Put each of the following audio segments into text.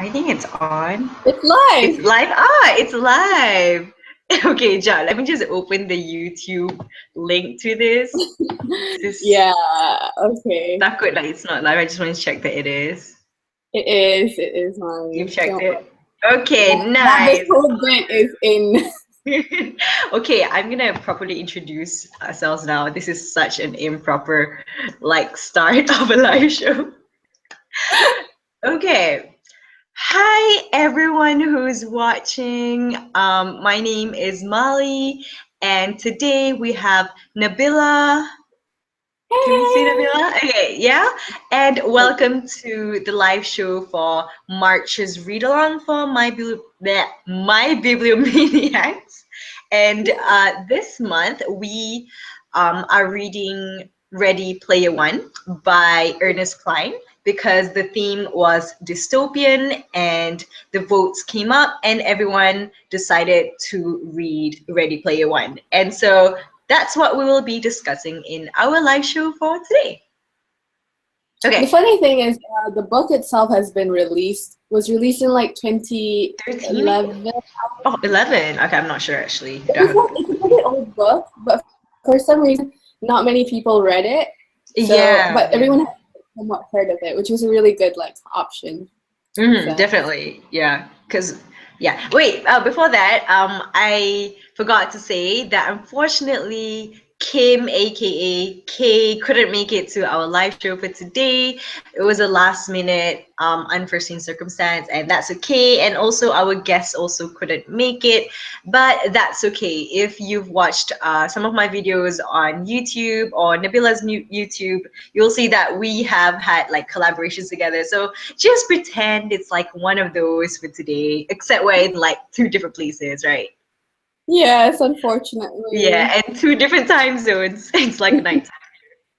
I think it's on. It's It's live. live. Ah, it's live. Okay, John, let me just open the YouTube link to this. This Yeah, okay. takut like it's not live. I just want to check that it is. It is. It is You've mine. checked Don't worry. it? Okay, Now this nice. whole bit is in. Okay, I'm gonna properly introduce ourselves now. This is such an improper like start of a live show. Okay. Hi everyone who's watching. My name is Molly, and today we have Nabila. Can we see Nabila? Okay, yeah. And welcome to the live show for March's read along for My Bibliomaniacs. And this month we are reading Ready Player One by Ernest Cline because the theme was dystopian and the votes came up and everyone decided to read Ready Player One. And so that's what we will be discussing in our live show for today. The Okay, funny thing is, the book itself was released in like 13? 2011. Oh, 11. Okay, I'm not sure actually. It's a pretty old book, but for some reason, not many people read it. So, Yeah, but everyone has somewhat heard of it, which was a really good like option. So, definitely. Yeah, because yeah. Wait, before that, I forgot to say that unfortunately Kim, aka Kay, couldn't make it to our live show for today. It was a last minute, unforeseen circumstance, and that's okay. And also, our guests also couldn't make it, but that's okay. If you've watched some of my videos on YouTube or Nabila's new YouTube, you'll see that we have had like collaborations together. So just pretend it's like one of those for today, except we're in like two different places, right? yes, unfortunately. Yeah, and two different time zones. It's like night.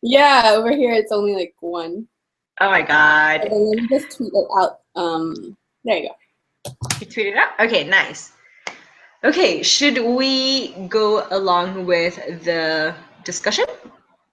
Yeah, over here it's only like one. Oh my And God. then let me just tweet it out. There you go. You tweeted out? Okay, nice. Okay, should we go along with the discussion?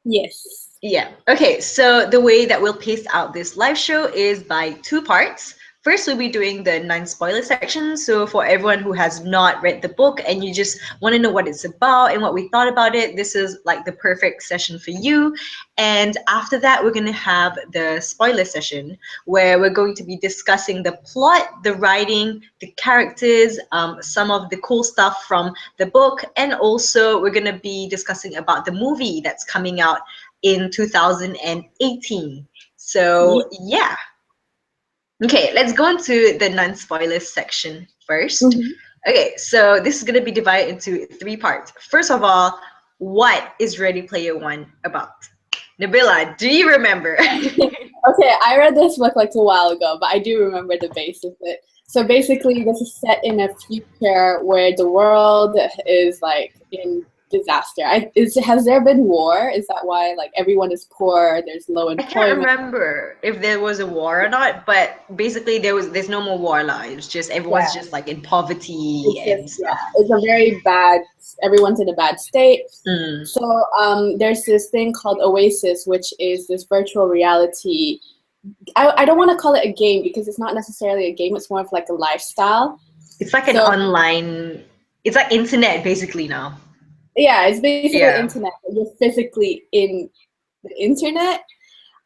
Yes. Yeah. Okay. So the way that we'll pace out this live show is by two parts. First, we'll be doing the non-spoiler section. So for everyone who has not read the book and you just want to know what it's about and what we thought about it, this is like the perfect session for you. And after that, we're going to have the spoiler session where we're going to be discussing the plot, the writing, the characters, some of the cool stuff from the book, and also we're going to be discussing about the movie that's coming out in 2018. So, yeah. Okay, let's go into the non-spoilers section first. Mhm. Okay, so this is going to be divided into three parts. First of all, what is Ready Player One about? Nabila, do you remember? Okay, I read this book like a while ago, but I do remember the base of it. So basically, this is set in a future where the world is like in disaster. Has there been war? Is that why like everyone is poor? There's low I can't employment. remember if there was a war or not, but basically there's no more war lives. Just everyone's Yeah, just like in poverty it's and just yeah, stuff. it's a very bad. Everyone's in a bad state. Mm. So there's this thing called Oasis, which is this virtual reality. I don't want to call it a game because it's not necessarily a game. It's more of like a lifestyle. It's like an So online, it's like internet basically now. yeah, it's basically Yeah. internet, but you're physically in the internet.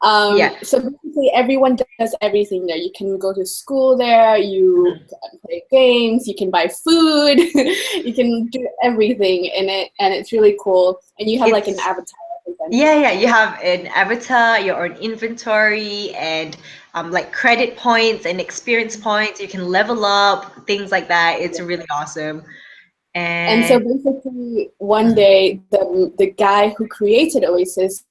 Yeah. So basically, everyone does everything there. You can go to school there. You Mhm. can play games. You can buy food. You can do everything in it, and it's really cool. And you have like an It's avatar yeah, representing. yeah. You have an avatar, your own inventory, and like credit points and experience points. You can level up, things like that. It's really awesome. And And so basically, one day the guy who created Oasis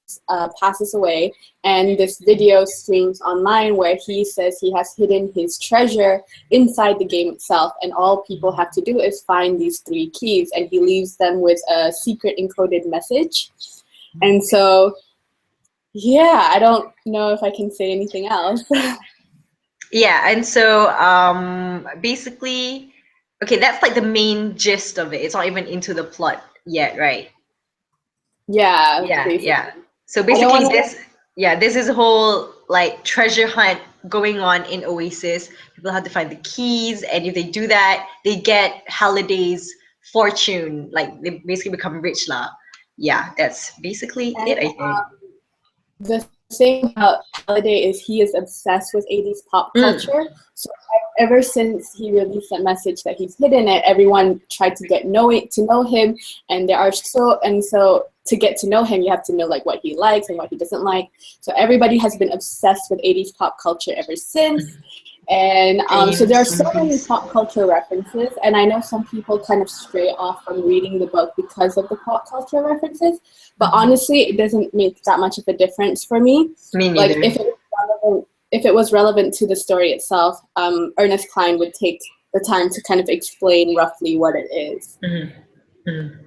passes away, and this video streams online where he says he has hidden his treasure inside the game itself, and all people have to do is find these three keys, and he leaves them with a secret encoded message. And so, yeah, I don't know if I can say anything else. yeah, and so basically, okay, that's like the main gist of it. It's not even into the plot yet, right? Yeah, Yeah, yeah. basically. So I don't basically want to. this yeah, this is a whole like treasure hunt going on in Oasis. People have to find the keys, and if they do that, they get Halliday's fortune. Like they basically become rich lah. Yeah, that's basically it, And I think. the thing about Halliday is he is obsessed with 80s pop Mm. culture. So ever since he released that message that he's hidden it, everyone tried to to know him, and there are so to get to know him, you have to know like what he likes and what he doesn't like. So everybody has been obsessed with 80s pop culture ever since. And so there are Famous so many movies. pop culture references, and I know some people kind of stray off from reading the book because of the pop culture references, but Mhm. honestly, it doesn't make that much of a difference for me. Me Like neither. if it was relevant to the story itself, Ernest Cline would take the time to kind of explain roughly what it is. Mhm. Mhm.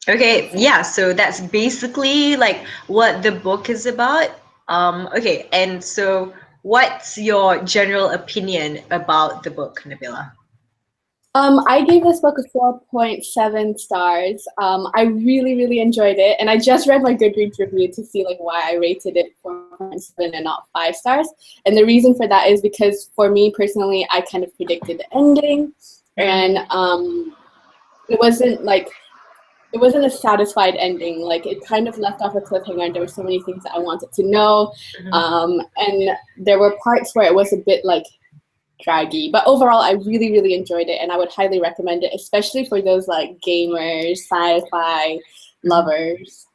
Okay, yeah, so that's basically like what the book is about. Okay, and so what's your general opinion about the book, Nabila? I gave this book a 4.7 stars. I really, really enjoyed it, and I just read my Goodreads review to see like why I rated it 4.7 and not 5 stars. And the reason for that is because for me personally, I kind of predicted the ending, and it wasn't like it wasn't a satisfied ending. Like it kind of left off a cliffhanger, and there were so many things that I wanted to know, Mhm. and there were parts where it was a bit like draggy. But overall, I really, really enjoyed it, and I would highly recommend it, especially for those like gamers, sci-fi Mhm. lovers.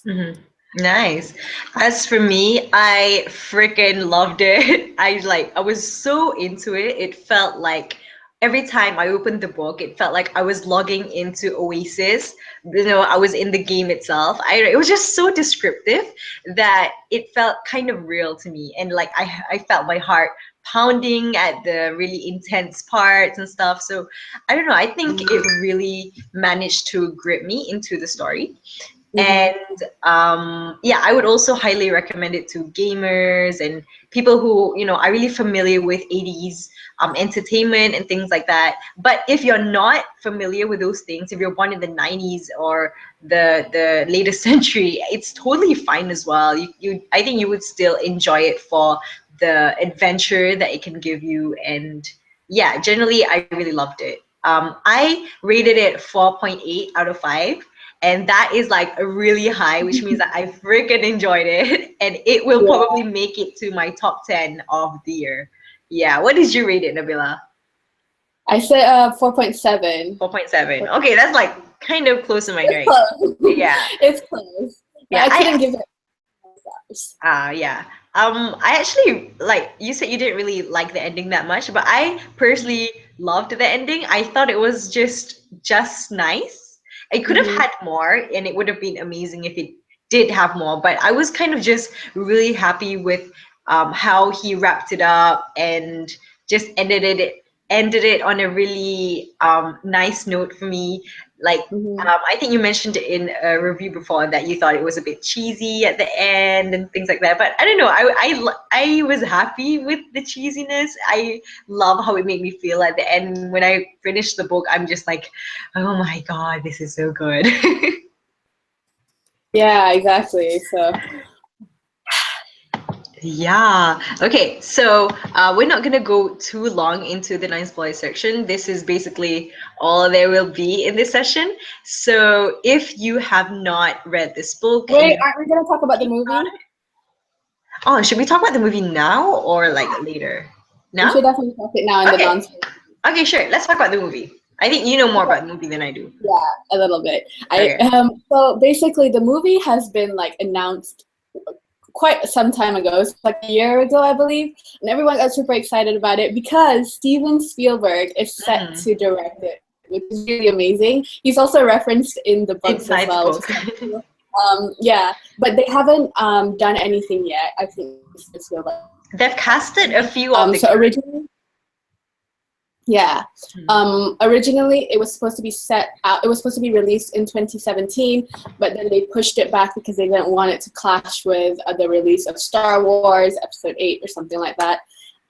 Mhm. Nice. As for me, I freaking loved it. I was so into it. It felt like every time I opened the book, it felt like I was logging into Oasis. You know, I was in the game itself. It was just so descriptive that it felt kind of real to me. And like I felt my heart pounding at the really intense parts and stuff. So I don't know, I think it really managed to grip me into the story. Mm-hmm. And yeah, I would also highly recommend it to gamers and people who, are really familiar with 80s entertainment and things like that. But if you're not familiar with those things, if you're born in the 90s or the latest century, it's totally fine as well. I think you would still enjoy it for the adventure that it can give you. And yeah, generally I really loved it. I rated it 4.8 out of 5, and that is like a really high, which means that I freaking enjoyed it, and it will Yeah, probably make it to my top 10 of the year. Yeah, what did you rate it, Nabila? I said 4.7. 4.7. Okay, that's like kind of close to mine, It's right? close. Yeah. It's close, but Yeah, I couldn't I give it stars. yeah. I actually, like you said, you didn't really like the ending that much, but I personally loved the ending. I thought it was just nice. It could have Mm-hmm. had more, and it would have been amazing if it did have more. But I was kind of just really happy with how he wrapped it up and just ended it on a really nice note for me. Like Mm-hmm. I think you mentioned in a review before that you thought it was a bit cheesy at the end and things like that. But I don't know. I was happy with the cheesiness. I love how it made me feel at the end. When I finished the book, I'm just like, oh my God, this is so good. Yeah, exactly. So Yeah. Okay. So we're not gonna go too long into the nine spoiler section. This is basically all there will be in this session. So if you have not read this book and wait, you, aren't we gonna talk about the movie? oh, should we talk about the movie now or like later? We should Now? definitely talk it now in the Okay. non. Okay, sure. Let's talk about the movie. I think you know more about the movie than I do. Yeah, a little bit. I Okay. so basically the movie has been like announced quite some time ago. It's like a year ago, I believe, and everyone got super excited about it because Steven Spielberg is set Mm, to direct it, which is really amazing. He's also referenced in the books as inside the well, which is book. kind of cool. Yeah, but they haven't done anything yet. I think Steven Spielberg. They've casted a few of the So characters. originally, yeah. Mm. Originally, it was supposed to be set out. It was supposed to be released in 2017, but then they pushed it back because they didn't want it to clash with the release of Star Wars Episode 8 or something like that.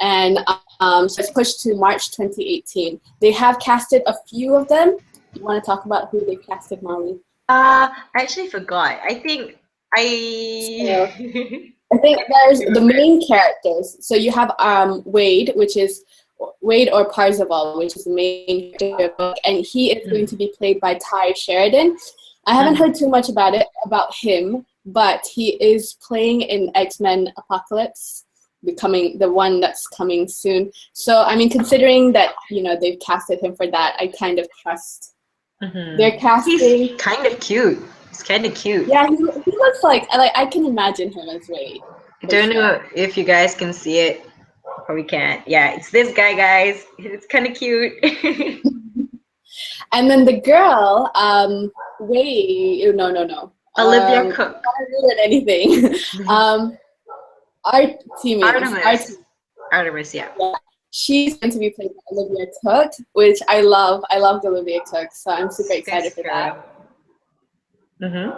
And so it's pushed to March 2018. They have casted a few of them. You want to talk about who they casted, Molly? I actually forgot. I think So I. I think there's the main characters. So you have Wade, which is Wade or Parzival, which is the main character of the book, and he is going to be played by Ty Sheridan. I haven't heard too much about him, but he is playing in X-Men Apocalypse, becoming the one that's coming soon. So I mean, considering that they've casted him for that, I kind of trust their casting. He's kind of cute. He's kind of cute. Yeah, he looks like I can imagine him as Wade. I don't know if you guys can see it. Probably can't. Yeah, it's this guy, guys. It's kind of cute. And then the girl, Wade. No. Olivia Cook. I haven't read anything. Artemis, yeah. She's going to be played by Olivia Cook, which I love. I loved Olivia Cook, so I'm super excited for that. And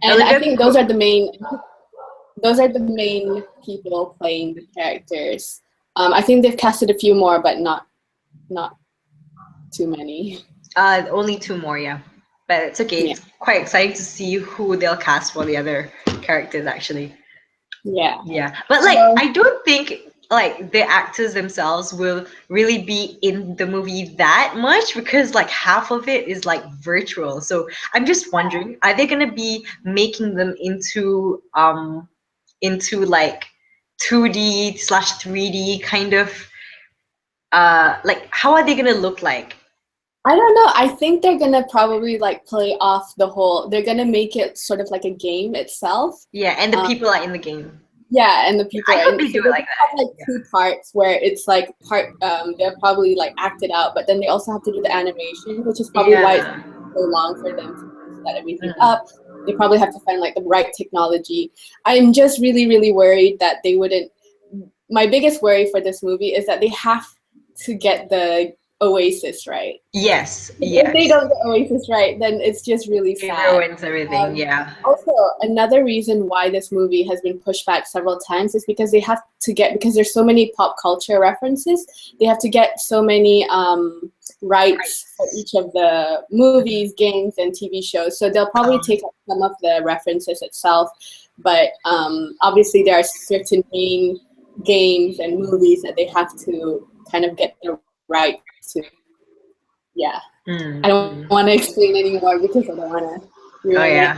Olivia I think those are the main people playing the characters. I think they've casted a few more, but not too many. Only 2 more, yeah. But it's okay. Yeah. It's quite exciting to see who they'll cast for the other characters, actually. Yeah. Yeah. But I don't think the actors themselves will really be in the movie that much, because half of it is virtual. So I'm just wondering, are they gonna be making them into 2D/3D kind of how are they gonna look like? I don't know. I think they're gonna probably play off the whole. They're gonna make it sort of like a game itself. Yeah, and the people are in the game. Yeah, and the people. I hope they do it like that. Have 2 parts where it's they're probably acted out, but then they also have to do the animation, which is probably why it's so long for them to set everything up. They probably have to find the right technology. I'm just really, really worried that they wouldn't. My biggest worry for this movie is that they have to get the Oasis right. Yes. If they don't get Oasis right, then it's just really sad. It ruins everything. Yeah. Also, another reason why this movie has been pushed back several times is because because there's so many pop culture references. They have to get so many rights for each of the movies, games, and TV shows. So they'll probably take up some of the references itself, but obviously there are certain main games and movies that they have to kind of get the right to. Yeah. I don't want to explain anymore because I don't want to ruin it.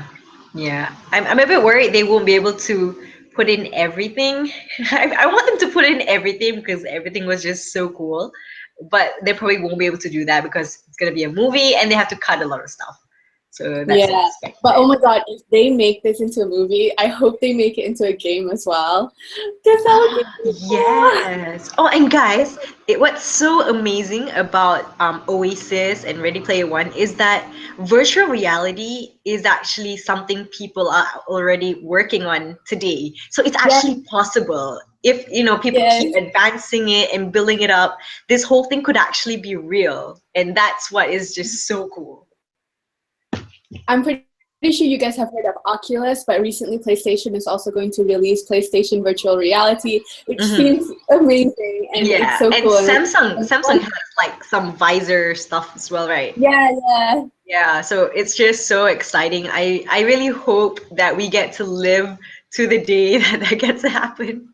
Yeah. I'm a bit worried they won't be able to put in everything. I want them to put in everything because everything was just so cool, but they probably won't be able to do that because it's going to be a movie and they have to cut a lot of stuff. So that's but oh my god, if they make this into a movie, I hope they make it into a game as well. Yes. Oh, and guys, what's so amazing about Oasis and Ready Player One is that virtual reality is actually something people are already working on today. So it's actually possible. If people keep advancing it and building it up, this whole thing could actually be real, and that's what is just so cool. I'm pretty sure you guys have heard of Oculus, but recently PlayStation is also going to release PlayStation Virtual Reality, which seems amazing, and it's so cool. And Samsung has some visor stuff as well, right? Yeah, so it's just so exciting. I really hope that we get to live to the day that gets to happen.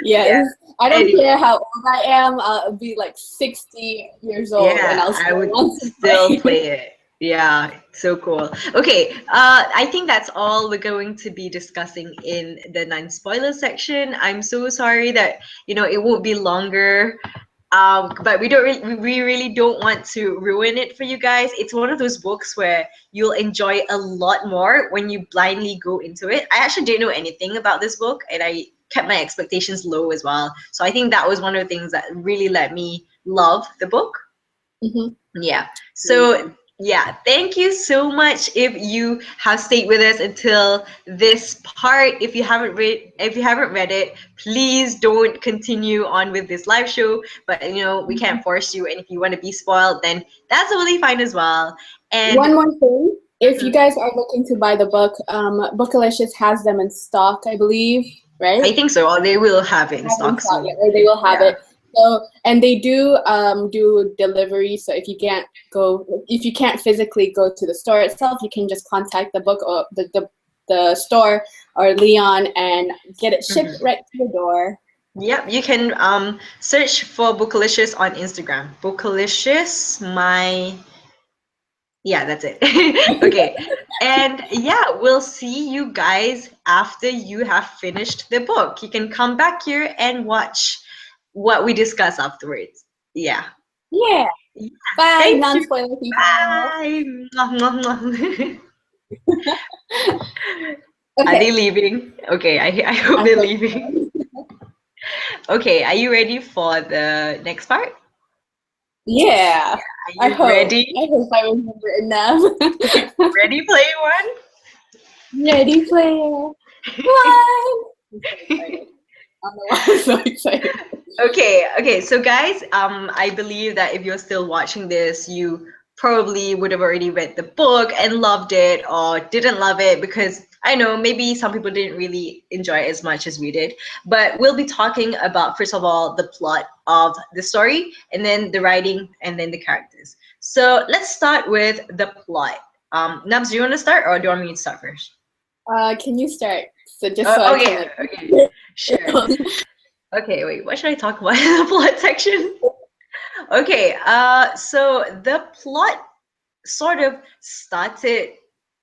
Yes. I don't care how old I am. I'll be 60 years old, and I would still play it. Yeah, so cool. Okay, I think that's all we're going to be discussing in the non-spoiler section. I'm so sorry that it won't be longer, but we really don't want to ruin it for you guys. It's one of those books where you'll enjoy a lot more when you blindly go into it. I actually didn't know anything about this book, and I kept my expectations low as well. So I think that was one of the things that really let me love the book. Yeah. So. Yeah, thank you so much if you have stayed with us until this part. If you haven't read it, please don't continue on with this live show. But we can't force you, and if you want to be spoiled, then that's totally fine as well. And one more thing, if you guys are looking to buy the book, Bookalicious has them in stock, I believe, right? I think so. Or they will have it in stock soon. Or they will have it. So, and they do delivery. So if you can't physically go to the store itself, you can just contact the book or the the store or Leon and get it shipped Mhm. right to the door. Yep, you can search for Bookalicious on Instagram. Bookalicious, my yeah, that's it. Okay. And yeah, we'll see you guys after you have finished the book. You can come back here and watch what we discuss afterwards. Yeah. Yeah. Bye, Thank you. non-spoiler people. Bye. Mwah, mwah, mwah. Are they Okay. leaving? Okay, I hope I they're hope leaving. so. Okay, are you ready for the next part? Yeah. Are you I ready? hope I remember enough. Ready, play Ready, player. One. I'm so excited. I don't know why I'm so excited. Okay, so guys, I believe that if you're still watching this, you probably would have already read the book and loved it or didn't love it because I know maybe some people didn't really enjoy it as much as we did. But we'll be talking about, first of all, the plot of the story and then the writing and then the characters. So let's start with the plot. Nubs, do you want to start or do you want me to start first? Can you start? So just so I can Okay, like. okay, sure. Okay, wait, what should I talk about in the plot section? Okay, so the plot sort of started.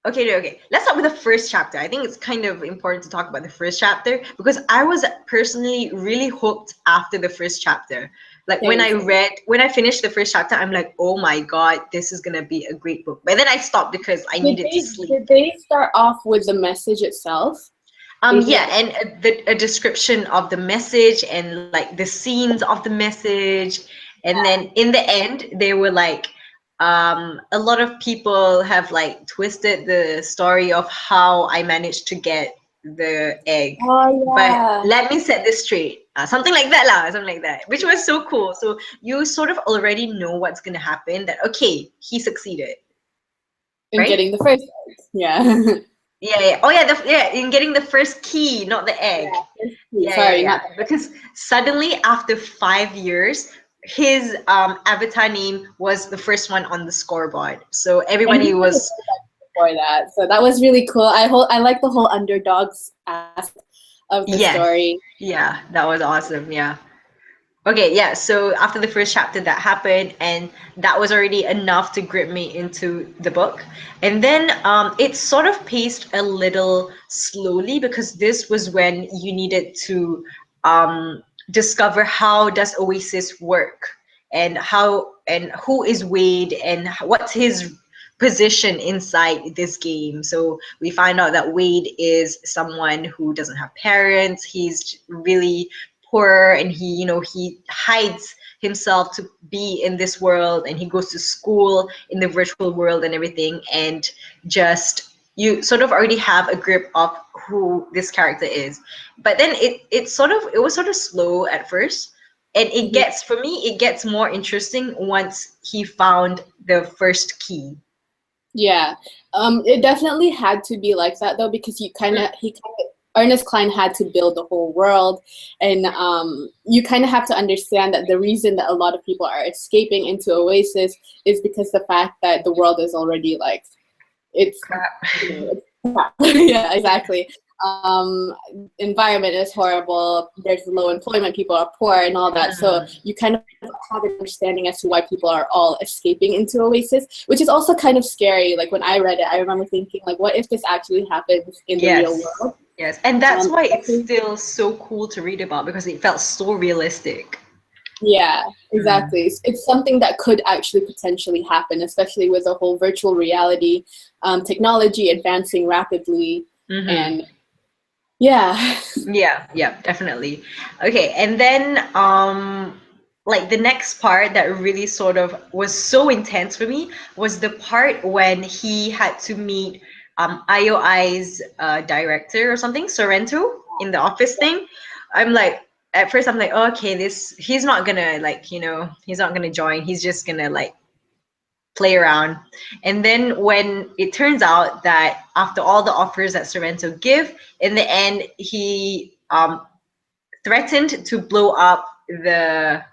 Okay, no, okay. Let's start with the first chapter. I think it's kind of important to talk about the first chapter because I was personally really hooked after the first chapter. Like Same, same. when I finished the first chapter, I'm like, oh my God, this is gonna be a great book. But then I stopped because I needed to sleep. Did they start off with the message itself? Is Yeah, it and a description of the message and like the scenes of the message, and then in the end, they were like, a lot of people have like twisted the story of how I managed to get the egg, oh but yeah. let me set this straight. Something like that, lah, something like that, which was so cool. So you sort of already know what's gonna happen. That okay, he succeeded, In right? getting the first egg. Yeah. Yeah, yeah. Oh, yeah. Yeah, in getting the first key, not the egg. Yeah, first key. Yeah, yeah, Sorry, yeah. not Because suddenly, after 5 years, his avatar name was the first one on the scoreboard. So and everybody he never was, said that before that. So that was really cool. I like the whole underdogs aspect of the yes, story. yeah, that was awesome. Yeah. Okay, yeah. So after the first chapter, that happened, and that was already enough to grip me into the book. And then it sort of paced a little slowly because this was when you needed to discover how does Oasis work and how and who is Wade and what's his position inside this game. So we find out that Wade is someone who doesn't have parents. He's really poor and he hides himself to be in this world and he goes to school in the virtual world and everything and just you sort of already have a grip of who this character is, but then it was sort of slow at first, and it Mhm. gets for me it gets more interesting once he found the first key. Yeah, it definitely had to be like that though because he kind of Ernest Klein had to build the whole world, and you kind of have to understand that the reason that a lot of people are escaping into Oasis is because the fact that the world is already like it's Crap. it's crap. Yeah, exactly. Um, environment is horrible. There's low employment. People are poor and all that. So you kind of have an understanding as to why people are all escaping into Oasis, which is also kind of scary. Like when I read it, I remember thinking like, what if this actually happens in the real Yes, world? yes, and that's why it's Especially- still so cool to read about because it felt so realistic. yeah, Mm. exactly. It's something that could actually potentially happen, especially with the whole virtual reality technology advancing rapidly. Mm-hmm. And yeah. Yeah, yeah, definitely. Okay, and then like the next part that really sort of was so intense for me was the part when he had to meet IOI's director or something, Sorrento, in the office thing. I'm like at first I'm like, oh, okay, this he's not gonna like, he's not gonna join. He's just gonna like play around. And then when it turns out that after all the offers that Sorrento give, in the end he threatened to blow up the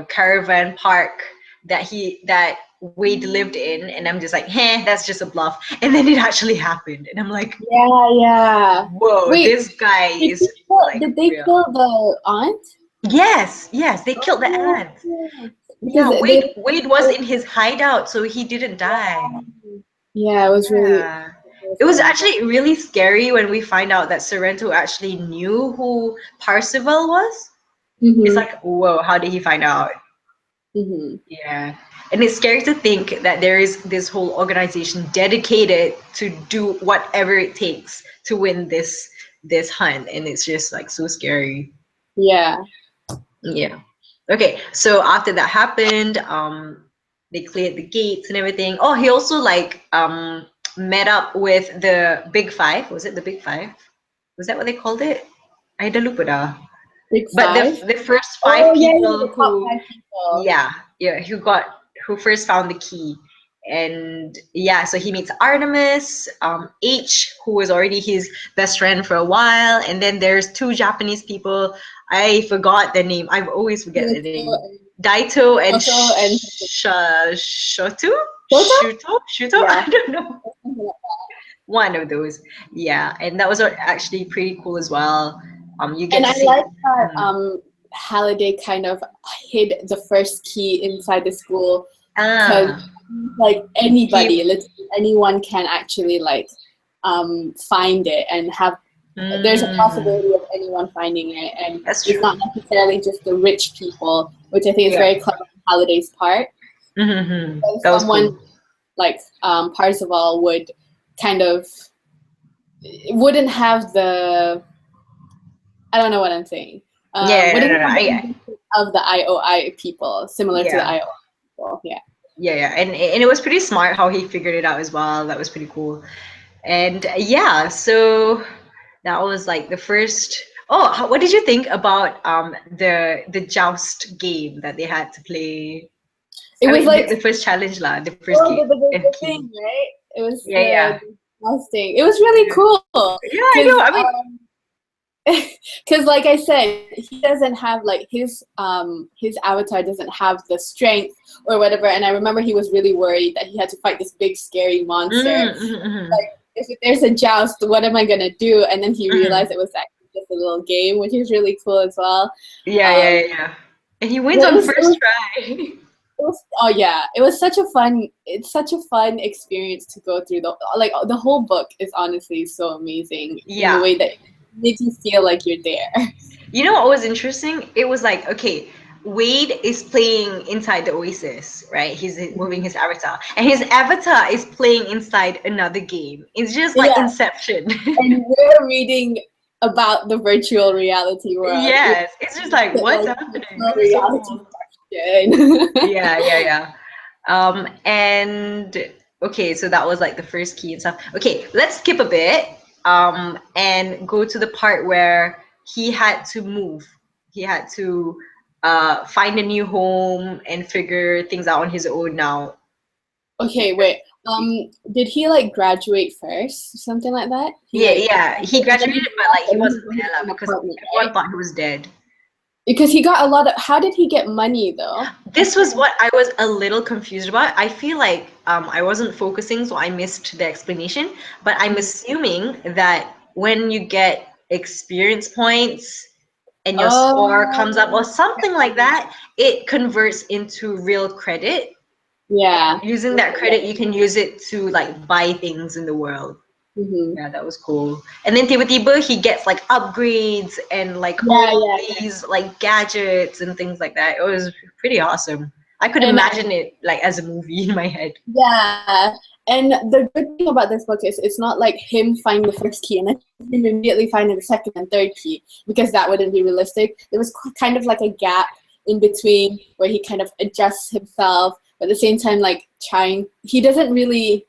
caravan park that Wade lived in, and I'm just like, that's just a bluff. And then it actually happened, and I'm like, Yeah, yeah. whoa, Wait, this guy is like did they real. kill the aunt? Yes, yes, they killed the Oh, ant. because Yeah, they Wade was in his hideout, so he didn't die. yeah, it was really Yeah. It was actually really scary when we find out that Sorrento actually knew who Parzival was. It's mm-hmm, like, whoa, how did he find out? mm-hmm. Yeah. And it's scary to think that there is this whole organization dedicated to do whatever it takes to win this hunt. And it's just like so scary. Yeah. Yeah. Okay, so after that happened, they cleared the gates and everything. Oh, he also like met up with the Big Five. Was it the Big Five? Was that what they called it? I don't lupa dah. Big But the Five. the first Oh five yeah, yeah, people the top who, five people. yeah, yeah, who first found the key. And yeah, so he meets Artemis, H, who was already his best friend for a while, and then there's two Japanese people. I forgot the name. I always forget the name. Daito and Also and Shoto? Toto? Shuto? Yeah. I don't know. One of those. Yeah, and that was actually pretty cool as well. You get And to I see. like that Halliday kind of hid the first key inside the school because Ah, like anybody, he, literally anyone can actually like find it and have there's a mm, possibility of anyone finding it, and that's it's true. not necessarily just the rich people, which I think is Yeah. very clever on Halliday's part. And That was someone cool. like Parzival would kind of wouldn't have the I don't know what I'm saying. Yeah, no, Wouldn't no, no. have the ambition of the IOI people, similar to the Yeah, IOI people. Yeah. yeah. And it was pretty smart how he figured it out as well. That was pretty cool. And yeah, so that was like the first. Oh, what did you think about the joust game that they had to play? It I was mean, like the first challenge lah, the first oh, game and the key. thing, right? It was Yeah, yeah, the thing. It was really yeah. cool Yeah, I because know. I mean, because like I said, he doesn't have like his avatar doesn't have the strength or whatever. And I remember he was really worried that he had to fight this big scary monster. mm. Like if there's a joust, what am I gonna do? And then he realized Mhm. it was actually just a little game, which is really cool as well. Yeah, yeah, Um, yeah, yeah. And he wins but on first try. oh yeah, it was such a fun. It's such a fun experience to go through. The whole book is honestly so amazing in the Yeah. way that it makes you feel like you're there. You know what was interesting? It was like, okay, Wade is playing inside the Oasis, right? He's moving his avatar, and his avatar is playing inside another game. It's just like Yeah, Inception. and we're reading about the virtual reality world. Yes, it's just like, what's Like happening? virtual This is so reality cool. question. Yeah, yeah, yeah. And okay, so that was like the first key and stuff. Okay, let's skip a bit, and go to the part where he had to move. He had to find a new home and figure things out on his own now. Okay, wait. Did he like graduate first, something like that? He Yeah, like yeah, he and then graduated, he but left like he and then he wasn't got there his lah, own because apartment, everyone right? thought he was dead. Because he got a lot of. How did he get money though? This was what I was a little confused about. I feel like I wasn't focusing, so I missed the explanation. But I'm assuming that when you get experience points and your score comes up or Oh, something like that, it converts into real credit. yeah. Using that credit, you can use it to like buy things in the world. Mm-hmm. Yeah, that was cool. And then tiba-tiba he gets like upgrades and like Yeah, all yeah. these like gadgets and things like that. It was pretty awesome. I could And imagine it like as a movie in my head. yeah, and the good thing about this book is it's not like him finding the first key and then him immediately finding the second and third key because that wouldn't be realistic. There was kind of like a gap in between where he kind of adjusts himself, but at the same time, like trying. He doesn't really.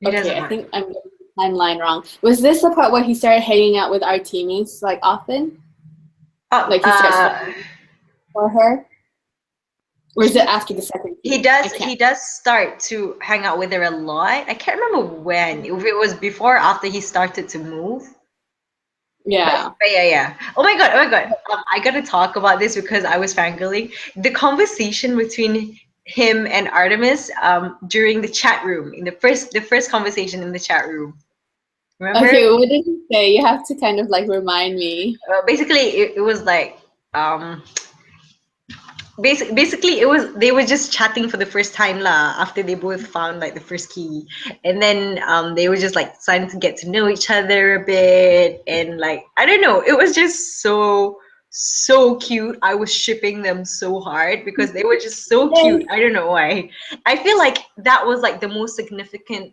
He Okay, doesn't I mind. think I'm getting the timeline wrong. Was this the part where he started hanging out with our teammates like often? Oh, Like he starts falling for her, or is it after the second he key? I does can't. he does start to hang out with her a lot. I can't remember when. If it was before or after he started to move. Yeah. But yeah. Oh my god, oh my god. I gotta talk about this because I was fangirling. The conversation between him and Artemis during the chat room in the first conversation in the chat room. Remember? Okay, what did you say? You have to kind of like remind me. Basically, it was like um basically it was they were just chatting for the first time lah after they both found like the first key, and then they were just like starting to get to know each other a bit, and like I don't know, it was just so cute. I was shipping them so hard because they were just so Yes. cute. I don't know why. I feel like that was like the most significant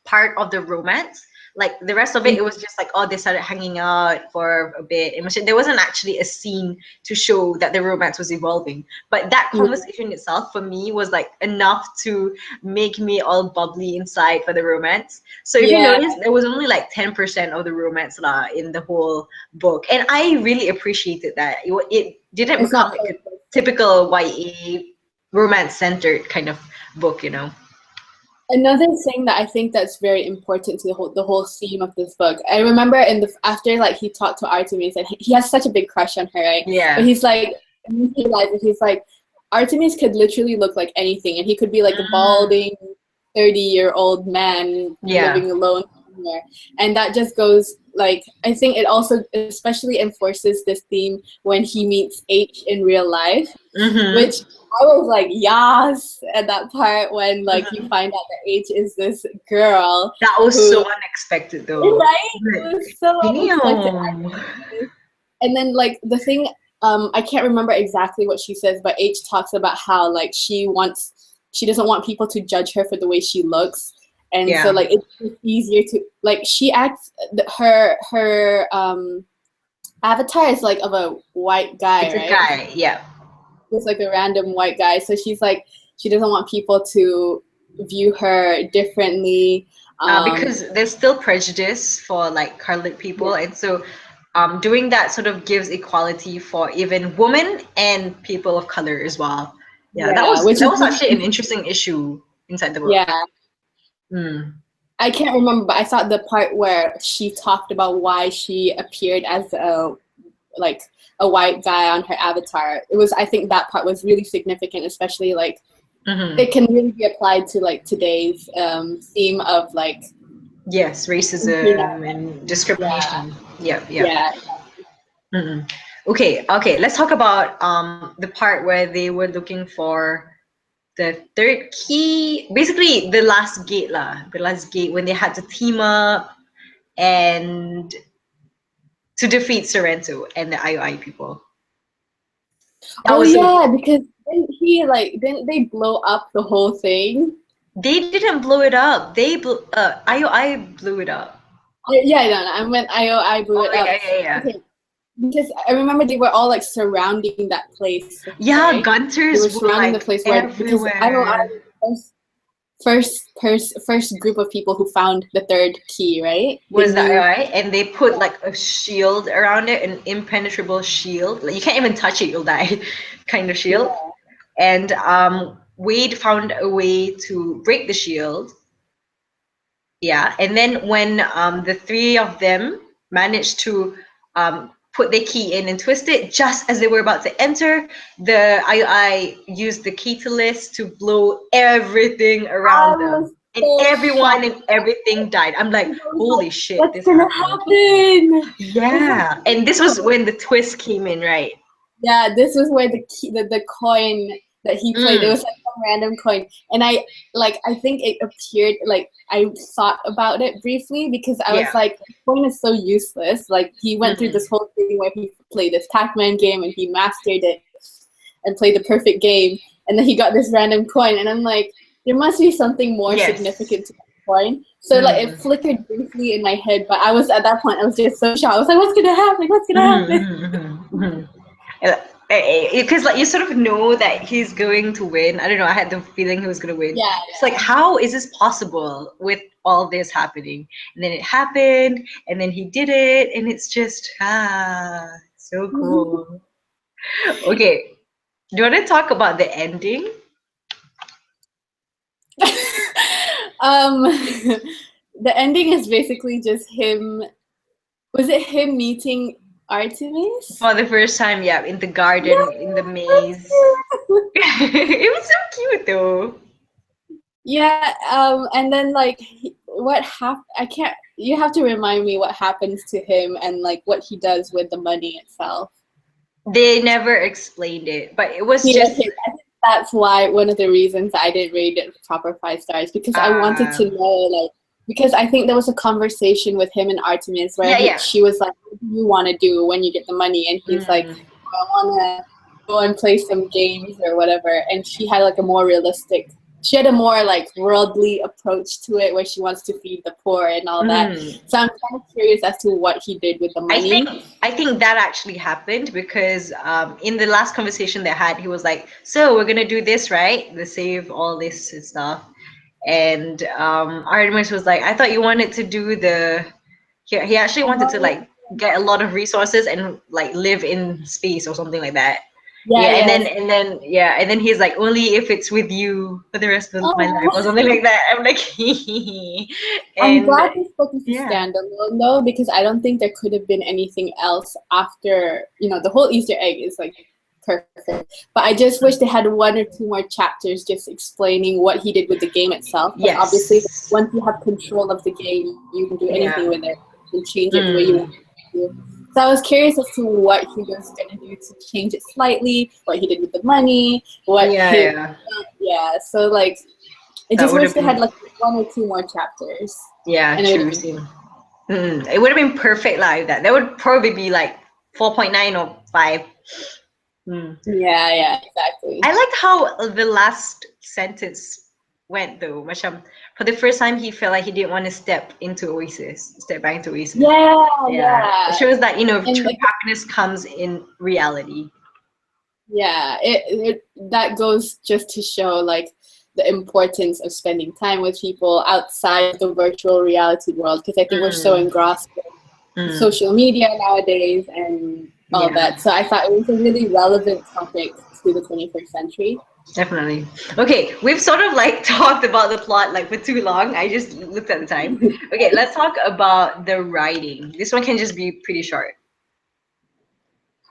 part of the romance. Like the rest of it, it was just like, oh, they started hanging out for a bit. There wasn't actually a scene to show that the romance was evolving. But that conversation itself for me was like enough to make me all bubbly inside for the romance. So if you Yeah, notice, there was only like 10% of the romance lah in the whole book. And I really appreciated that. It didn't it's become not like a perfect. typical YA romance centered kind of book, you know? Another thing that I think that's very important to the whole theme of this book. I remember in the after like he talked to Artemis and he has such a big crush on her, right? But Yeah. he's like he realizes he's like Artemis could literally look like anything, and he could be like a Mm, balding 30-year-old man yeah. living alone somewhere. And that just goes like I think it also especially enforces this theme when he meets H in real life, which Mm-hmm. I was like, yes, at that part when like you find out that H is this girl That was who, so unexpected though. right? It Like, was so unexpected. damn. And then like the thing, I can't remember exactly what she says, but H talks about how like she doesn't want people to judge her for the way she looks, and so Yeah. like it's easier to like she acts her avatar is like of a white guy, It's a right? guy. Yeah. Just like a random white guy. So she's like, she doesn't want people to view her differently. Because there's still prejudice for like colored Yeah, people, and so doing that sort of gives equality for even women and people of color as well. Yeah, that yeah, was which that is was really actually an interesting. interesting issue inside the book. Yeah, Mm. I can't remember, but I thought the part where she talked about why she appeared as a like a white guy on her avatar. It was, I think that part was really significant, especially like Mm-hmm. it can really be applied to like today's theme of like Yes, yeah, racism and discrimination. Yep, yep. yeah. Mm-mm. Okay, let's talk about the part where they were looking for the third key, basically the last gate lah, the last gate when they had to team up and to defeat Sorrento and the IOI people. That Oh was so yeah, because didn't they blow up the whole thing? they didn't blow it up. IOI blew it up. Yeah, I don't know. I meant I blew Oh it yeah, up. yeah, yeah. Okay, because I remember they were all like surrounding that place, Yeah, right? They were Gunters were surrounding the like place where because IOI everywhere. was first group of people who found the third key, right? They Was that knew. right? And they put like a shield around it, an impenetrable shield. Like you can't even touch it, you'll die, kind of shield. Yeah. And Wade found a way to break the shield. Yeah, and then when the three of them managed to put the key in and twist it, just as they were about to enter, the I used the catalyst to blow everything I around them. was And so everyone shocked. and everything died. I'm I like, was holy like, shit, what's this gonna happened. happen? It's like, Yeah. And this was when the twist came in, right? yeah, this was where the key, the coin that he played. It Mm, was like some random coin, and I think it appeared like I thought about it briefly because I was yeah. like, the coin is so useless. Like he went through Hmm. this whole thing where he played this Pac-Man game and he mastered it and played the perfect game, and then he got this random coin, and I'm like, there must be something more Yes. significant to that coin. So like it Mm-hmm. flickered briefly in my head, but I was at that point I was just so shocked. I was like, what's gonna happen? What's gonna happen? Mm-hmm. Because like you sort of know that he's going to win. I don't know. I had the feeling he was going to win. Yeah, It's like, how is this possible with all this happening? And then it happened, and then he did it, and it's just so yeah. cool. Okay, do you want to talk about the ending? um, the ending is basically just him. Was it him meeting Artemis? For the first time, yeah, in the garden, in the maze. Yeah. It was so cute though. Yeah, and then like what happened? I can't. You have to remind me what happens to him and like what he does with the money itself. They never explained it, but it was Yeah, just okay, I think that's why one of the reasons I didn't rate it proper 5 stars, because I wanted to uh know like, because I think there was a conversation with him and Artemis where yeah, yeah. she was like, "What do you want to do when you get the money?" And he's like, Mm. "I want to go and play some games or whatever." And she had like a more realistic. She had a more like worldly approach to it, where she wants to feed the poor and all that. Mm. So I'm kind of curious as to what he did with the I think money. I think that actually happened because in the last conversation they had, he was like, "So we're gonna do this, right? The save all this and stuff." And Artemis was like, "I thought you wanted to do the." He actually wanted to like get a lot of resources and like live in space or something like that. Yeah, Yeah, yes. and then he's like, only if it's with you for the rest of my life or Oh. something like that. I'm like, I'm and glad this book is a yeah, standalone though, because I don't think there could have been anything else after, the whole Easter egg is like perfect. But I just wish they had one or two more chapters just explaining what he did with the game itself. Because obviously, yes, once you have control of the game, you can do anything yeah, with it. You can change it the way you mm, want to. So I was curious as to what he was going to do to change it slightly, what he did with the money, yeah, yeah. yeah. So like, I That just would wish have they had been, like one or two more chapters, yeah, and it would have true. been. Same. It would have been perfect like that. That would probably be like 4.9 or 5. Mm. Yeah, yeah, exactly. I liked how the last sentence went though. Macam, for the first time, he felt like he didn't want to step back into Oasis. Yeah, Yeah, it yeah, shows that and true happiness comes in reality. yeah, that goes just to show like the importance of spending time with people outside the virtual reality world. Because I think we're so Mm, engrossed in mm, social media nowadays and all yeah, that. So I thought it was a really relevant topic to the 21st century. definitely. Okay, we've sort of like talked about the plot like for too long. I just looked at the time. Okay, let's talk about the writing. This one can just be pretty short.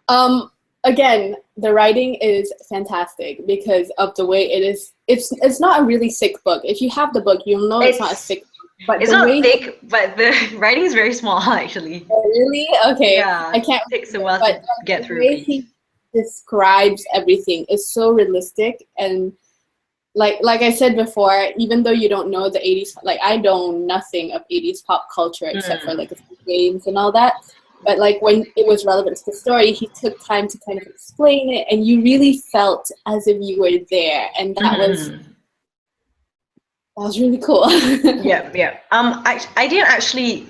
Um, Again, the writing is fantastic because of the way it is. It's not a really thick book. If you have the book, you'll know it's not a It's thick book. But it's the not way he thick, but the writing is very small actually. really okay, Yeah, I can't takes a remember, while to but get the through a way page. he describes everything is so realistic and like I said before, even though you don't know the 80s, like I know nothing of 80s pop culture except for Mm, like a few games and all that. But like when it was relevant to the story, he took time to kind of explain it, and you really felt as if you were there, and mhm. that was really cool. Yeah, yeah. I didn't actually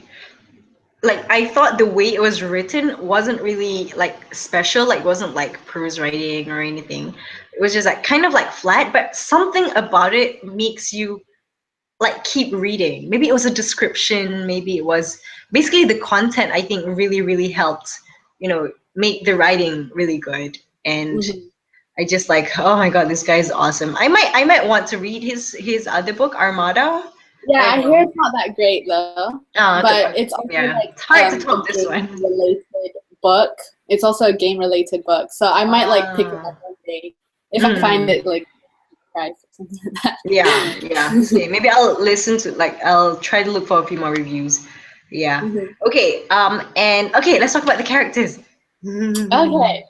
like. I thought the way it was written wasn't really like special. Like, wasn't like prose writing or anything. It was just like kind of like flat, but something about it makes you like keep reading. Maybe it was a description. Maybe it was basically the content. I think really helped. Make the writing really good. And Mhm. I just like, oh my god, this guy is awesome. I might want to read his other book, Armada. Yeah, I don't I hear know. it's not that great though, but it's also Yeah, like it's hard to a top this one. game related book. It's also a game related book, so I might like pick it up Ah, one day if I find mm, it like price or something like yeah, yeah. that. See, maybe I'll listen to like I'll try to look for a few more reviews. Yeah. Mhm. Okay. And okay, let's talk about the characters. Okay,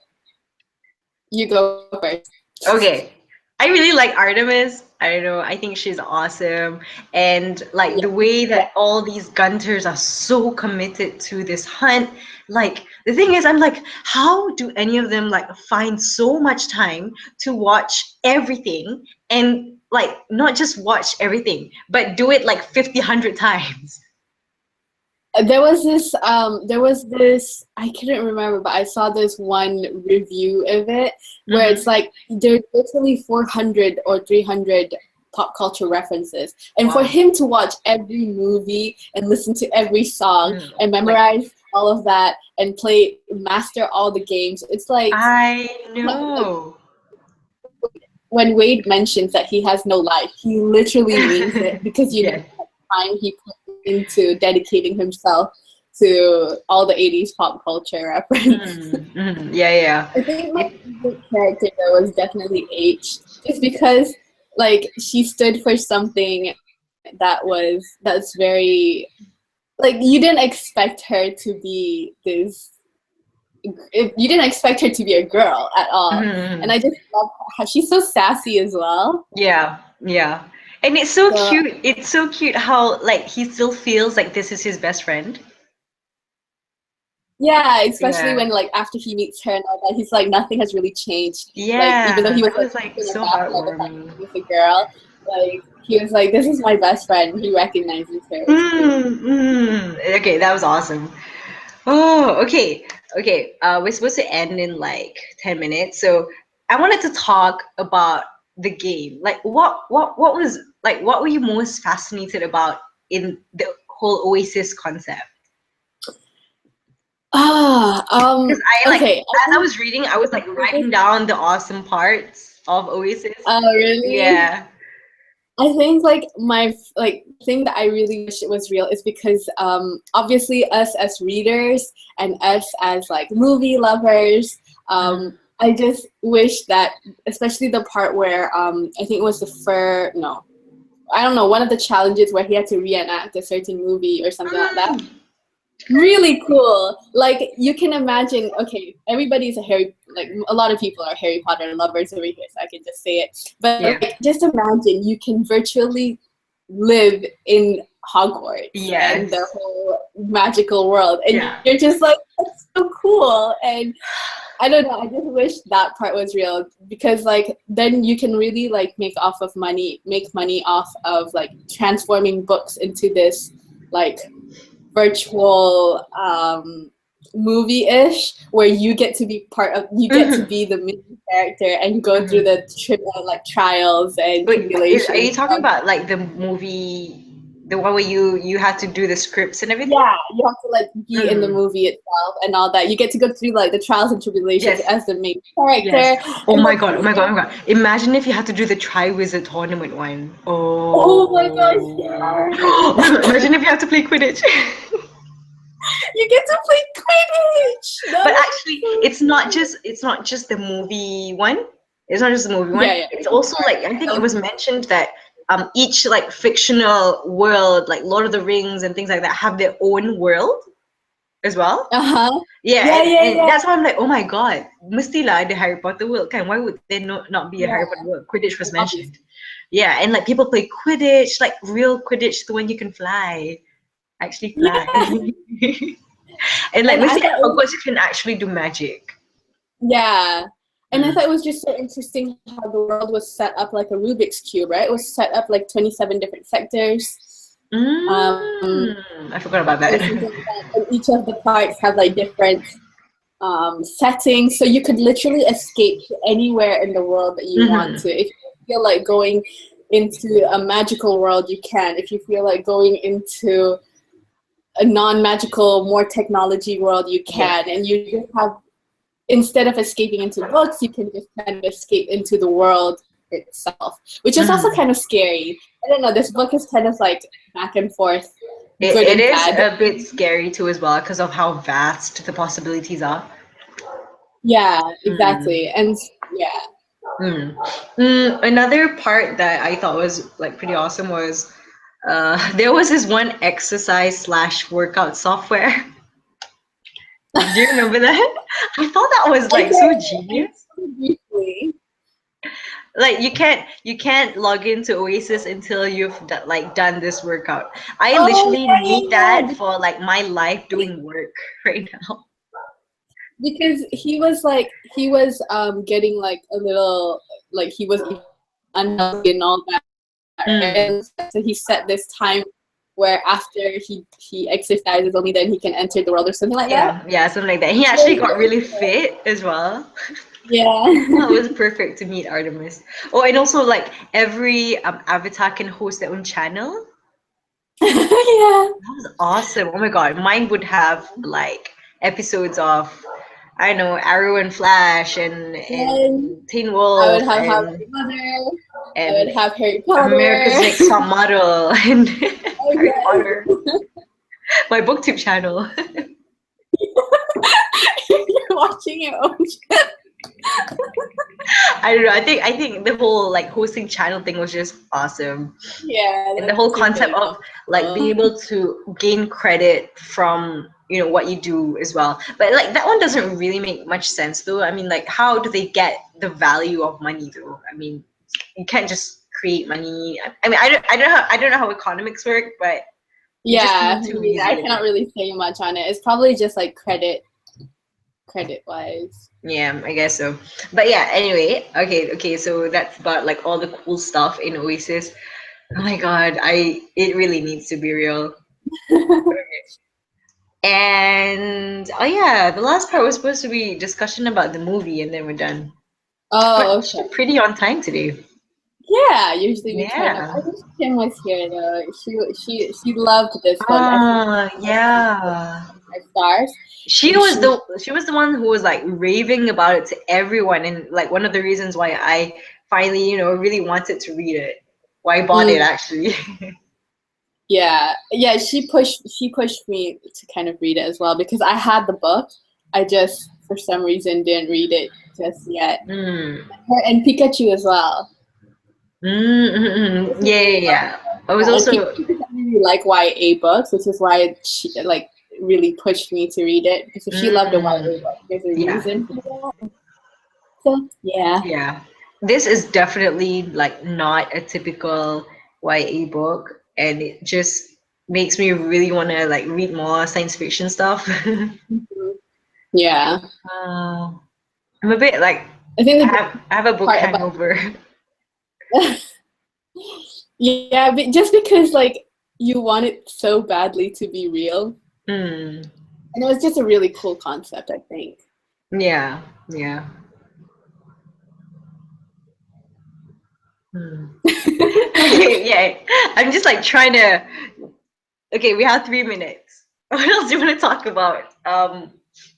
you go first. Okay. I really like Artemis. I don't know. I think she's awesome. And like Yeah, the way that all these gunters are so committed to this hunt. Like the thing is, I'm like, how do any of them like find so much time to watch everything and like not just watch everything, but do it like 50, 100 times? there was this I couldn't remember, but I saw this one review of it where Mm-hmm. it's like there's literally 400 or 300 pop culture references, and for Wow. him to watch every movie and listen to every song and Like memorize all of that and master all the games, it's like I know. when Wade mentions that he has no life, he literally means it, because you know Yeah. how much time he put into dedicating himself to all the 80s pop culture reference. Yeah. I think my It, favorite character though was definitely H, just because like she stood for something that's very like you didn't expect her to be this. You didn't expect her to be a girl at all, and I just love how she's so sassy as well. yeah. And it's so So cute. It's so cute how like he still feels like this is his best friend. yeah, especially Yeah. when like after he meets her and all that, he's like nothing has really changed. Like even though Yeah. he was That like was like taken so aback by the fact that heartwarming. she was a girl, like he was like, "This is my best friend." He recognizes her. It's cute. Okay, that was awesome. Oh, okay. Okay. We're supposed to end in like 10 minutes. So I wanted to talk about the game. Like what was like what were you most fascinated about in the whole Oasis concept? Ah, Because I like okay. I as I think was reading, I was the like biggest. writing down the awesome parts of Oasis. Oh, really? Yeah. I think like my like thing that I really wish it was real is because obviously us as readers and us as like movie lovers, I just wish that especially the part where I think it was the fur no, I don't know, one of the challenges where he had to reenact a certain movie or something like that. Mm, Really cool. Like you can imagine, okay, everybody's a Harry like a lot of people are Harry Potter lovers over here, so I can just say it. But yeah. like just imagine you can virtually live in Hogwarts and the Yes. whole magical world and Yeah. you're just like that's so cool. And I don't know, I just wish that part was real because like then you can really like make money off of like transforming books into this like virtual movie-ish where you get to be you get to Mhm. be the main character and go through Mhm. the like trials and Wait, are tribulations you talking of, about like the movie, the one where you had to do the scripts and everything? yeah, you have to like be in the Mm. movie itself and all that. You get to go through like the trials and tribulations Yes, as the main yes. character. Oh And my what's God, so oh my God, scary, oh my God. Imagine if you had to do the Tri-Wizard tournament one. oh my gosh, yeah. Oh. Imagine if you had to play Quidditch. You get to play Quidditch. That But would be actually, so cool. it's not just the movie one. It's not just the movie one. Yeah, It's also like I think it yeah. was mentioned that each like fictional world, like Lord of the Rings and things like that, have their own world as well. Uh-huh. Yeah, Yeah, yeah, and yeah. that's why I'm like, oh my God, mesti lah ada Harry Potter world kan? Why would there not be a Yeah, Harry Potter world? Quidditch was obviously. mentioned. Yeah, and like people play Quidditch, like real Quidditch, the one you can fly, actually fly. Yeah. And like And I mesti at thought it was, Hogwarts you can actually do magic. yeah. And I Mm. thought it was just so interesting how the world was set up like a Rubik's Cube, right? It was set up like 27 different sectors. I forgot about Or that. something like that. And each of the parts have like different settings. So you could literally escape to anywhere in the world that you want to. Hmm. If you feel like going into a magical world, you can. If you feel like going into a non-magical, more technology world, you Yes. can. And you just have instead of escaping into books, you can just kind of escape into the world itself, which is also Mm. kind of scary. I don't know, this book is kind of like back and forth, good It and is bad. a bit scary too as well because of how vast the possibilities are. Yeah, Mm. exactly. And yeah. Mm. Another part that I thought was like pretty awesome was there was this one exercise slash workout software. Do you remember that? I thought that was like so Okay, genius. briefly. Like you can't log into Oasis until you've like done this workout. I Oh literally yeah, need yeah, that for like my life doing work right now. yeah. Because he was getting like a little like he was unhealthy and all that. Mm. And so he set this time where after he exercises only then he can enter the world or something like that. Yeah, something like that. He So actually got really fit as well. yeah. That was perfect to meet Artemis. Oh, and also like every avatar can host their own channel. Yeah. That was awesome. Oh my God, mine would have like episodes of I don't know Arrow and Flash Then and Teen I would Wolf have How I Met Your Mother. I and would have Harry America's Potter. Next Top Model and Oh Harry Potter. yes. My booktube channel. You're watching your own. I don't know. I think the whole like hosting channel thing was just awesome. Yeah, And the whole that's concept really of like being cool. able to gain credit from what you do as well. But like that one doesn't really make much sense though. I mean, like how do they get the value of money though? I mean, you can't just create money. I mean, I don't know how economics work, but it just Yeah, seems me too neither. I easy a cannot bit. really say much on it. It's probably just like credit wise. Yeah, I guess so. But yeah, anyway, okay, so that's about like all the cool stuff in Oasis. Oh my God, it really needs to be real. And oh yeah, the last part was supposed to be discussion about the movie, and then we're done. We're Oh, actually okay. pretty on time today. Yeah, usually we try to. I Yeah. wish Kim was here though. She loved this book. I think Ah, yeah. 5 stars. She And was she the she was the one who was like raving about it to everyone, and like one of the reasons why I finally, really wanted to read it. Why I bought it mm, actually. yeah, she pushed me to kind of read it as well because I had the book. I just for some reason didn't read it just yet. Mm. Her and Pikachu as well. This is Yeah, yeah, really love yeah. I was that. And also Pikachu doesn't really like YA books, which is why she like really pushed me to read it because if she loved a YA mm, book, there's a yeah, reason for that. So yeah. yeah. This is definitely like not a typical YA book, and it just makes me really want to like read more science fiction stuff. Mhm. Yeah. uh, I'm a bit like I think I the have I have a book part about hangover. yeah, but just because like you want it so badly to be real. Hmm. And it was just a really cool concept, I think. Yeah, yeah. Hmm. Okay, yeah. I'm just like trying to. Okay, we have 3 minutes. What else do you want to talk about?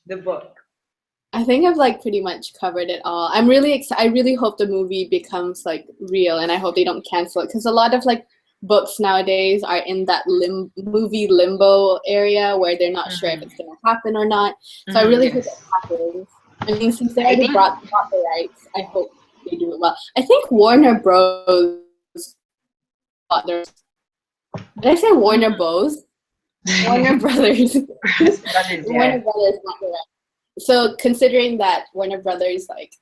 The book. I think I've like pretty much covered it all. I'm really excited. I really hope the movie becomes like real, and I hope they don't cancel it because a lot of like books nowadays are in that movie limbo area where they're not sure if Mm-hmm. it's gonna happen or not. So I Mm-hmm, really hope it yes. happens. I mean, since they I already think. bought the rights, I hope they do it well. I think Warner Bros. Bought their. Did I say Warner Bros? Warner Brothers. Brothers, Warner yeah. Brothers bought the rights. So considering that Warner Brothers like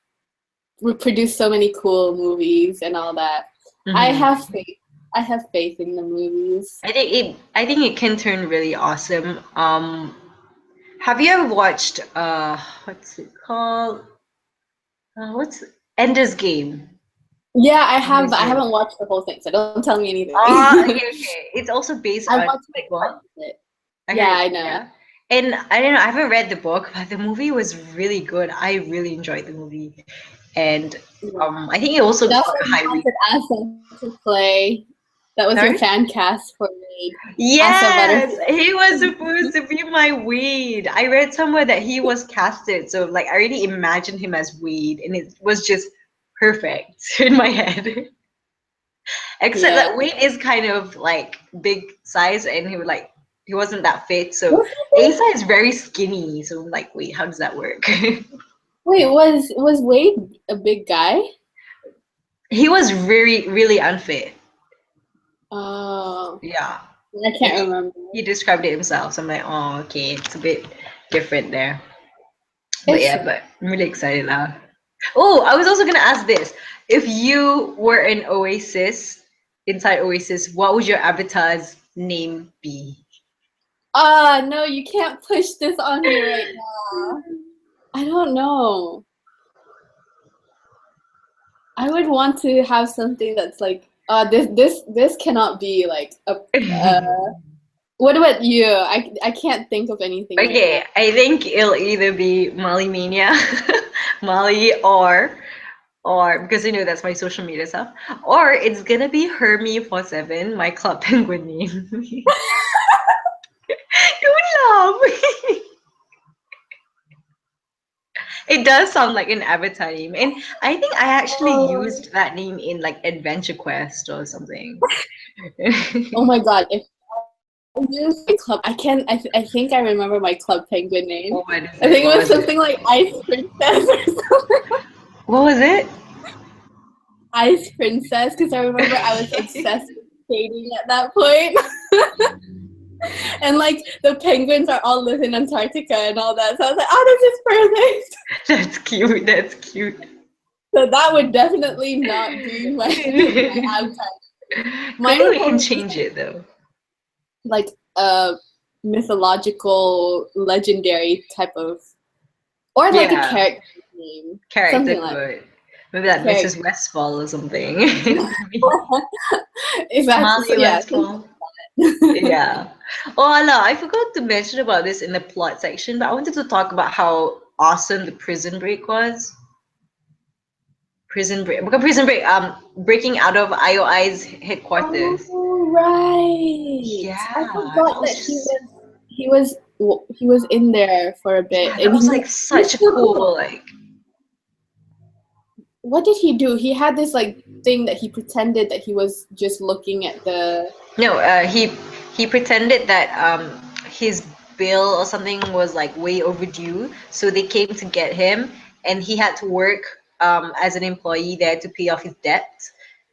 we produce so many cool movies and all that. I Mm-hmm. have faith. I have faith in the movies. I think it can turn really awesome. Have you ever watched what's it called? What's Ender's Game? Yeah, I have, Ender's but I Game. haven't watched the whole thing, so don't tell me Ah, anything. okay, okay. It's also based I've on watched the like book. parts of it. I Yeah, heard, I know. yeah. And I don't know, I haven't read the book, but the movie was really good. I really enjoyed the movie. And Yeah. I think it also And got also, a you high rate. wanted Asa to play. That was your Sorry? fan cast for Wade. Asa Yes, Butterfield. he was supposed to be my Wade. I read somewhere that he was casted, so like I already imagined him as Wade, and it was just perfect in my head. Except that Yeah. Wade is kind of like big size, and he wasn't that fit. So Was he Asa big? is very skinny. So I'm like, wait, how does that work? Wait, was Wade a big guy? He was really, really unfit. Oh, Yeah. I And can't remember. he described it himself. So I'm like, oh, okay, it's a bit different there. But It's yeah, but I'm really excited now. Oh, I was also gonna ask this. If you were in Oasis, inside Oasis, what would your avatar's name be? no, you can't push this on me right now. I don't know. I would want to have something that's like, this cannot be like a. What about you? I can't think of anything right now. Okay, I think it'll either be Molly Mania, Molly, or because that's my social media stuff, or it's gonna be Hermie47, my Club Penguin name. Don't laugh. It does sound like an avatar name, and I think I actually Oh, used that name in like Adventure Quest or something. oh my God! If use my club. I think I remember my Club Penguin name. Oh, what is I it? think it What was was it? something like Ice Princess or something. What was it? Ice Princess, because I remember I was obsessed with skating at that point. And like the penguins are all live in Antarctica and all that. So I was like, oh, this is perfect. That's cute. That's cute. So that would definitely not be my my Maybe avatar. Mine would we can probably be change it though. like a mythological, legendary type of, or like a Yeah, character name, character something like good. Maybe like character. Mrs. Westfall or something. Exactly. So Molly yeah. Westfall. Yeah. Oh, Allah, I forgot to mention about this in the plot section, but I wanted to talk about how awesome the prison break was. Prison break, bukan prison break. Breaking out of IOI's headquarters. Oh right. I Yeah, that forgot was that just he was in there for a bit, yeah, that and was like such a cool like what did he do? He had this like thing that he pretended that he was just looking at the. no, he pretended that his bill or something was like way overdue, so they came to get him, and he had to work as an employee there to pay off his debt.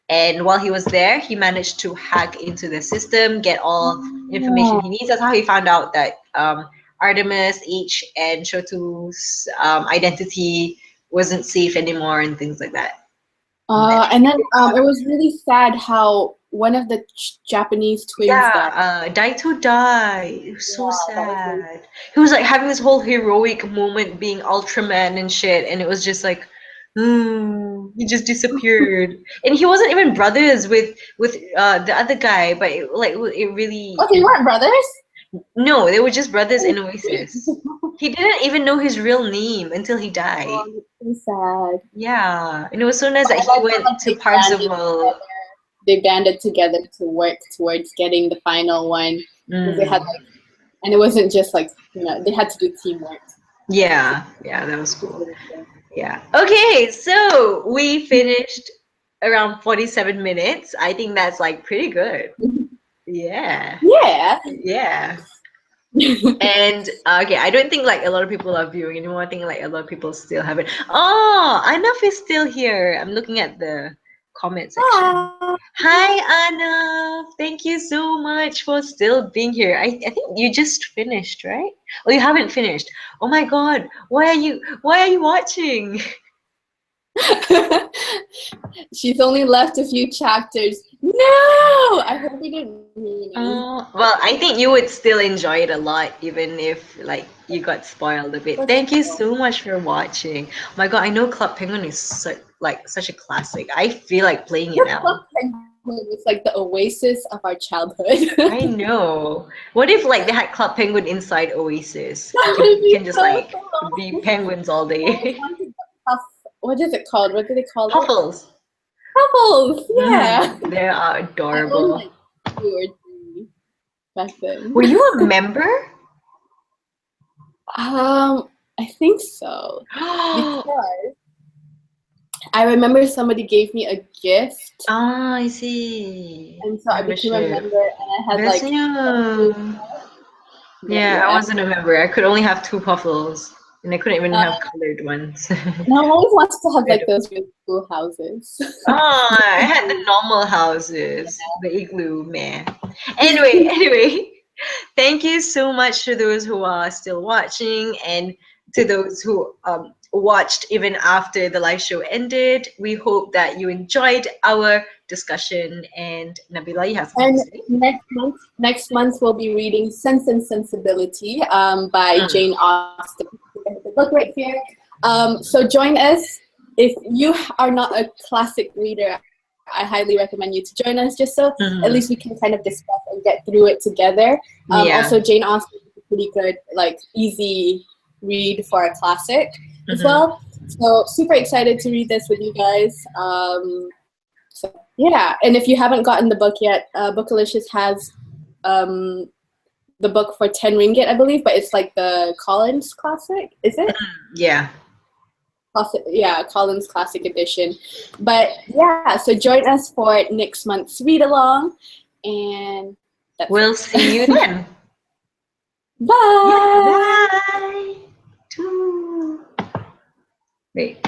And while he was there, he managed to hack into the system, get all information Oh. he needs. That's how he found out that Artemis, H, and Shotu's identity wasn't safe anymore and things like that. And then And then it was really sad how one of the Japanese twins died. yeah, Daito died. It was so Yeah, that was really sad. He was like having this whole heroic moment being Ultraman and shit, and it was just like, he just disappeared. And he wasn't even brothers with the other guy, but it really Oh, they weren't brothers? no, they were just brothers in Oasis. He didn't even know his real name until he died. Oh, it's so sad. Yeah, and it was so nice that And he I felt went like to Parzival. they banded together to work towards getting the final one. Because they had Mm. like, and it wasn't just like, they had to do teamwork. Yeah, yeah, that was cool. Yeah. Okay, so we finished around 47 minutes. I think that's like pretty good. Yeah. Yeah. Yeah. And okay, I don't think like a lot of people are viewing anymore. I think like a lot of people still haven't. Oh, Anaf is still here. I'm looking at the comment section. Ah. Hi, Anna. Thank you so much for still being here. I think you just finished, right? Oh, you haven't finished. Oh my God. Why are you watching? She's only left a few chapters. No! I hope we didn't ruin any. Well, I think you would still enjoy it a lot, even if like you got spoiled a bit. Let's Thank you go. so much for watching. Oh my God, I know Club Penguin is such a classic. I feel like playing it now. It's like the oasis of our childhood. I know. What if like they had Club Penguin inside Oasis? That would We be can just so like be cool. penguins all I always day. wanted the puff. What is it called? What do they call it? Puffles. Puffles. Yeah. They are I owned adorable. like 2 or 3 back then. Were you a member? I think so because I remember somebody gave me a gift, Ah, I see. and so I became a Membership. member, and I had That's like new. Yeah, I yeah. wasn't a member. I could only have two puffles, and I couldn't even Uh, have colored ones. and I always wanted to have like those really cool houses. Oh, I had the normal houses, the igloo, man. Anyway, thank you so much to those who are still watching and to those who watched even after the live show ended. We hope that you enjoyed our discussion. And Nabila, you have something And to say? next month we'll be reading Sense and Sensibility by Mm. Jane Austen. The book right here. So join us. If you are not a classic reader, I highly recommend you to join us, just so at Mhm. least we can kind of discuss and get through it together. Yeah. Also, Jane Austen is a pretty good, like, easy read for a classic as Mhm. well. So super excited to read this with you guys. So yeah, and if you haven't gotten the book yet, Bookalicious has the book for 10 ringgit, I believe, but it's like the Collins Classic, is it? Yeah. Yeah, Collins Classic Edition. But yeah, so join us for next month's read along, and We'll see you then. Bye. Yeah, bye. Wait.